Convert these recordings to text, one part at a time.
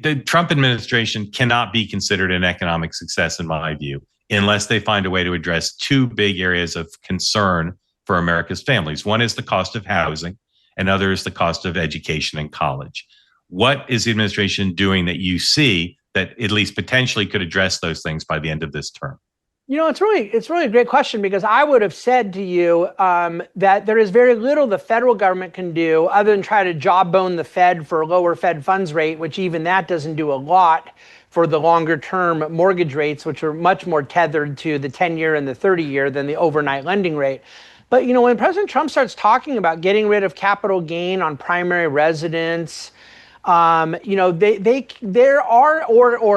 the Trump administration cannot be considered an economic success, in my view, unless they find a way to address two big areas of concern for America's families. One is the cost of housing, and other is the cost of education and college. What is the administration doing that you see that at least potentially could address those things by the end of this term? It's really a great question, because I would have said to you that there is very little the federal government can do other than try to jawbone the Fed for a lower Fed funds rate, which even that doesn't do a lot for the longer term mortgage rates, which are much more tethered to the 10-year and the 30-year than the overnight lending rate. But, when President Trump starts talking about getting rid of capital gain on primary residence, or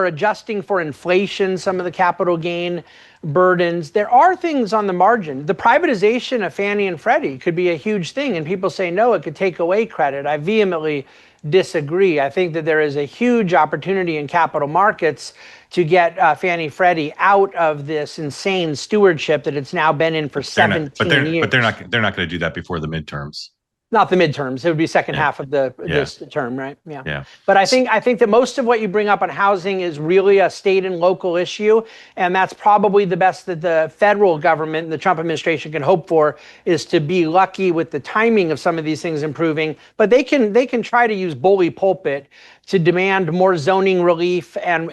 adjusting for inflation, some of the capital gain burdens, there are things on the margin. The privatization of Fannie and Freddie could be a huge thing, and people say, no, it could take away credit. I vehemently disagree. I think that there is a huge opportunity in capital markets to get Fannie Freddie out of this insane stewardship that it's now been in for 17 years. But they're not going to do that before the midterms. Not the midterms. It would be second half of this term, right? Yeah. But I think that most of what you bring up on housing is really a state and local issue, and that's probably the best that the federal government, the Trump administration, can hope for, is to be lucky with the timing of some of these things improving. But they can try to use bully pulpit to demand more zoning relief and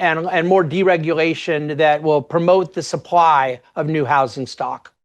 more deregulation that will promote the supply of new housing stock.